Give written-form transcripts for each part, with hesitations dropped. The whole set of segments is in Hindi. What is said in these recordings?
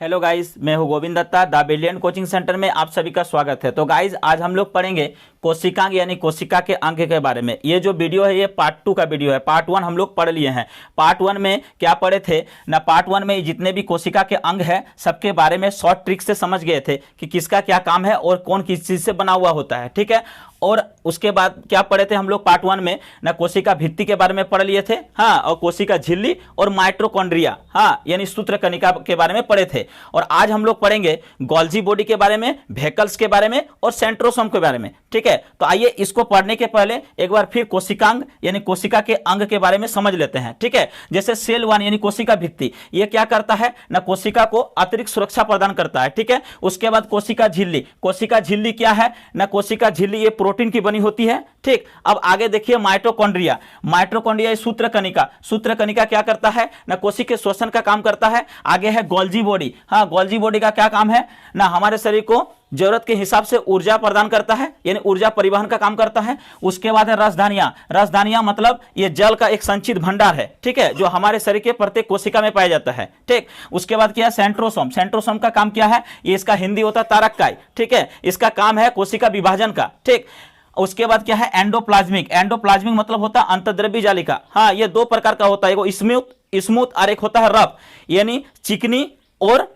हेलो गाइस, मैं हूं Govind Dutta. The brilliant coaching centre में आप सभी का स्वागत है। तो गाइस, आज हम लोग पढ़ेंगे कोशिकांग यानी कोशिका के अंग के बारे में। ये जो वीडियो है ये पार्ट 2 का वीडियो है। पार्ट 1 हम लोग पढ़ लिए हैं। पार्ट 1 में क्या पढ़े थे ना, पार्ट 1 में जितने भी कोशिका के अंग है सबके बारे में शॉर्ट ट्रिक से समझ गए थे कि किसका क्या काम है और कौन किस चीज से बना हुआ होता है, ठीक है। और उसके बाद क्या पढ़े थे हम लोग पार्ट 1 में ना, कोशिका भित्ति के बारे में पढ़ लिए थे, हाँ, और कोशिका झिल्ली और माइटोकॉन्ड्रिया, हाँ, यानी सूत्रकणिका के बारे में पढ़े थे। और आज हम लोग पढ़ेंगे गोल्जी बॉडी के बारे में, वेहिकल्स के बारे में और सेंट्रोसोम के बारे में, ठीक है। तो आइए इसको पढ़ने के पहले एक बार फिर कोशिकांग यानी कोशिका के अंग के बारे में समझ लेते हैं, ठीक है। जैसे सेल 1 यानी कोशिका भित्ति, ये क्या करता है ना, कोशिका को अतिरिक्त सुरक्षा प्रदान करता है, ठीक है। उसके बाद कोशिका झिल्ली क्या है ना, कोशिका झिल्ली ये प्रोटीन की बनी होती है, ठीक। अब आगे देखिए माइटोकॉन्ड्रिया सूत्रकणिका क्या करता है ना, कोशिका श्वसन का काम करता है। आगे है गोल्जी बॉडी, हाँ, गोल्जी बॉडी का क्या काम है ना, हमारे शरीर को जरूरत के हिसाब से ऊर्जा प्रदान करता है, यानी ऊर्जा परिवहन का काम करता है। उसके बाद है रसधानियां मतलब ये जल का एक संचित भंडार है, ठीक है, जो हमारे शरीर के प्रत्येक कोशिका में पाया जाता है, ठीक। उसके बाद क्या है सेंट्रोसोम का काम क्या है, ये इसका हिंदी होता है तारककाय, ठीक है। इसका काम है कोशिका विभाजन का, ठीक। उसके बाद क्या है एंडोप्लाज्मिक मतलब होता है अंतर्द्रव्य जालिका, हाँ, ये दो प्रकार का होता है, एगो स्मूथ और एक होता है रफ, यानी चिकनी और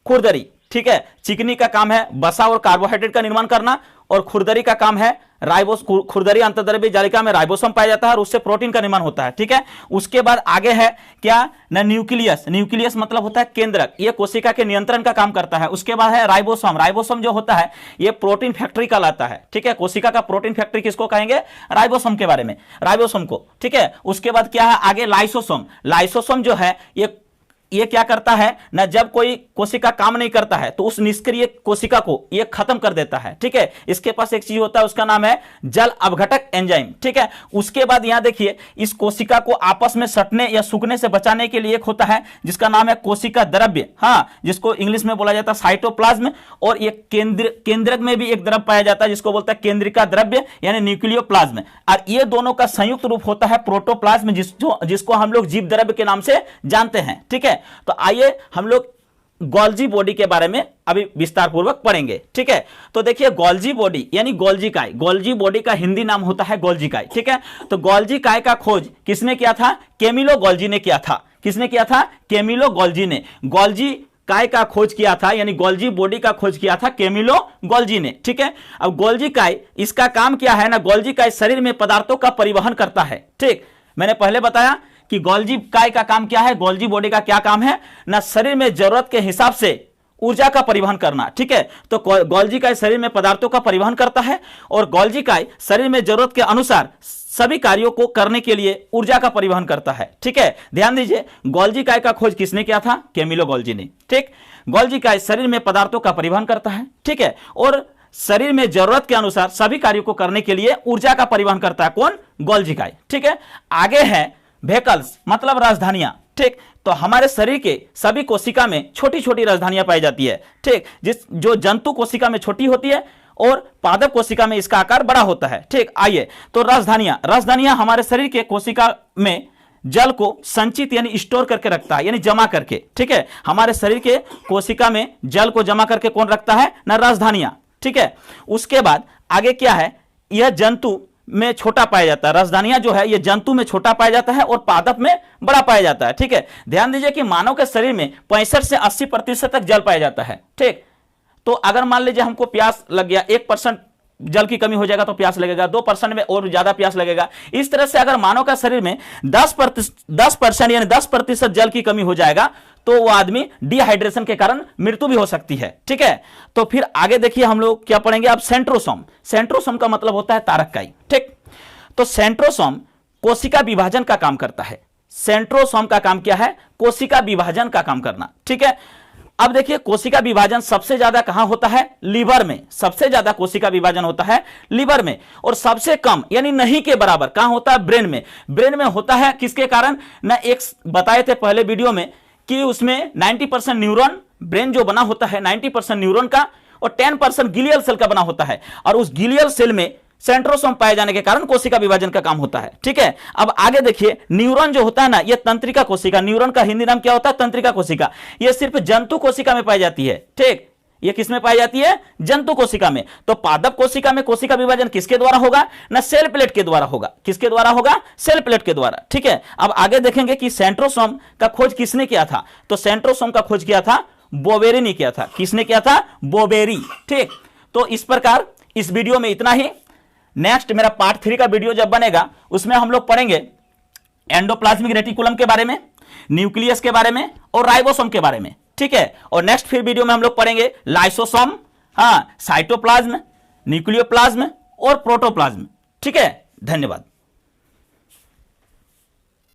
खुरदरी, ठीक है। चिकनी का काम है वसा और कार्बोहाइड्रेट का निर्माण करना, और खुरदरी का काम है खुरदरी अंतर्द्रव्य जालिका में राइबोसोम पाया जाता है और उससे प्रोटीन का निर्माण होता है, ठीक है। उसके बाद आगे है क्या ना, न्यूक्लियस मतलब होता है केंद्रक, ये कोशिका के नियंत्रण का काम करता है। उसके बाद है राइबोसोम जो होता है ये प्रोटीन फैक्ट्री कहलाता है, ठीक है। कोशिका का प्रोटीन फैक्ट्री किसको कहेंगे, राइबोसोम के बारे में, राइबोसोम को, ठीक है। उसके बाद क्या है आगे लाइसोसोम जो है ये क्या करता है ना, जब कोई कोशिका काम नहीं करता है तो उस निष्क्रिय कोशिका को ये खत्म कर देता है, ठीक है। इसके पास एक चीज होता है उसका नाम है जल अपघटक एंजाइम, ठीक है। उसके बाद यहां देखिए इस कोशिका को आपस में सटने या सूखने से बचाने के लिए एक होता है जिसका नाम है कोशिका द्रव्य, हाँ, जिसको इंग्लिश में बोला जाता है साइटोप्लाज्म। और ये केंद्रक में भी एक द्रव्य पाया जाता है जिसको बोलता है केंद्रिका द्रव्य यानी न्यूक्लियोप्लाज्म। और ये दोनों का संयुक्त रूप होता है प्रोटोप्लाज्म, जिसको हम लोग जीव द्रव्य के नाम से जानते हैं, ठीक है। तो आइए हम लोग गोल्जी बॉडी के बारे में अभी विस्तार पूर्वक पढ़ेंगे, ठीक है। तो देखिए गोल्जी बॉडी यानी गोल्जी बॉडी का हिंदी नाम होता है गोल्जिकाय, ठीक है। तो गोल्जिकाय का खोज किसने किया था, कैमिलो गोल्जी ने किया था। किसने किया था, कैमिलो गोल्जी ने। गोल्जी काय का खोज किया था यानी गोल्जी बॉडी का खोज किया था कैमिलो गोल्जी ने, ठीक है। अब गोल्जी काय इसका काम क्या है ना, गोल्जी काय शरीर में पदार्थों का परिवहन करता है, ठीक। मैंने पहले बताया कि गोल्जी काय का काम क्या है, गोल्जी बॉडी का क्या काम है ना, शरीर में जरूरत के हिसाब से ऊर्जा का परिवहन करना, ठीक है। तो गोल्जी काय शरीर में पदार्थों का परिवहन करता है और गोल्जी काय शरीर में जरूरत के अनुसार सभी कार्यों को करने के लिए ऊर्जा का परिवहन करता है, ठीक है। ध्यान दीजिए गोल्जी काय का खोज किसने किया था, कैमिलो गोल्जी ने, ठीक। गोल्जी काय शरीर में पदार्थों का परिवहन करता है, ठीक है, और शरीर में जरूरत के अनुसार सभी कार्यों को करने के लिए ऊर्जा का परिवहन करता है, कौन, गोल्जी काय, ठीक है। आगे है वेहिकल्स मतलब राजधानियां, ठीक। तो हमारे शरीर के सभी कोशिका में छोटी छोटी राजधानियां पाई जाती है, ठीक। जो जंतु कोशिका में छोटी होती है और पादप कोशिका में इसका आकार बड़ा होता है, ठीक। आइए तो राजधानियां हमारे शरीर के कोशिका में जल को संचित यानी स्टोर करके रखता है, यानी जमा करके, ठीक है। हमारे शरीर के कोशिका में जल को जमा करके कौन रखता है ना, राजधानियां, ठीक है। उसके बाद आगे क्या है, यह जंतु में छोटा पाया जाता है, राजधानियां जो है ये जंतु में छोटा पाया जाता है और पादप में बड़ा पाया जाता है, ठीक है। ध्यान दीजिए कि मानव के शरीर में 65 से 80% तक जल पाया जाता है, ठीक। तो अगर मान लीजिए हमको प्यास लग गया, 1% जल की कमी हो जाएगा तो प्यास लगेगा, 2% में और ज्यादा प्यास लगेगा। इस तरह से अगर मानव का शरीर में 10% यानी 10% जल की कमी हो जाएगा तो वो आदमी डिहाइड्रेशन के कारण मृत्यु भी हो सकती है, ठीक है। तो फिर आगे देखिए हम लोग क्या पढ़ेंगे अब, सेंट्रोसोम का मतलब होता है तारककाय, ठीक। तो सेंट्रोसोम कोशिका विभाजन का काम करता है। सेंट्रोसोम का काम क्या है, कोशिका विभाजन का काम करना, ठीक है। अब देखिए कोशिका विभाजन सबसे ज्यादा कहां होता है, लीवर में। सबसे ज्यादा कोशिका विभाजन होता है लीवर में, और सबसे कम यानी नहीं के बराबर कहां होता है, ब्रेन में होता है। किसके कारण ना, एक बताए थे पहले वीडियो में कि उसमें 90% न्यूरॉन, ब्रेन जो बना होता है 90% न्यूरॉन का और 10% गिलियल सेल का बना होता है, और उस गिलियल सेल में सेंट्रोसोम पाए जाने के कारण कोशिका विभाजन का काम होता है। ठीक है, अब आगे देखिए, न्यूरॉन जो होता है ना, ये तंत्रिका कोशिका, न्यूरॉन का हिंदी नाम क्या होता है? तंत्रिका कोशिका। ये सिर्फ जंतु कोशिका में पाई जाती है। ठीक, ये किसमें पाई जाती है? जंतु कोशिका में। तो पादप कोशिका में कोशिका विभाजन किसके द्वारा होगा? ना सेल प्लेट के द्वारा होगा। किसके द्वारा होगा? सेल प्लेट के द्वारा। ठीक है, अब आगे देखेंगे कि सेंट्रोसोम का खोज किसने किया था। तो सेंट्रोसोम का खोज किया था बोवेरी ने किया था। किसने किया था? बोवेरी। ठीक, तो इस प्रकार इस वीडियो में इतना ही। नेक्स्ट मेरा पार्ट 3 का वीडियो जब बनेगा उसमें हम लोग पढ़ेंगे एंडोप्लाज्मिक रेटिकुलम के बारे में, न्यूक्लियस के बारे में और राइबोसोम के बारे में। ठीक है, और नेक्स्ट फिर वीडियो में हम लोग पढ़ेंगे लाइसोसोम, साइटोप्लाज्म, न्यूक्लियोप्लाज्म और प्रोटोप्लाज्म। ठीक है, धन्यवाद।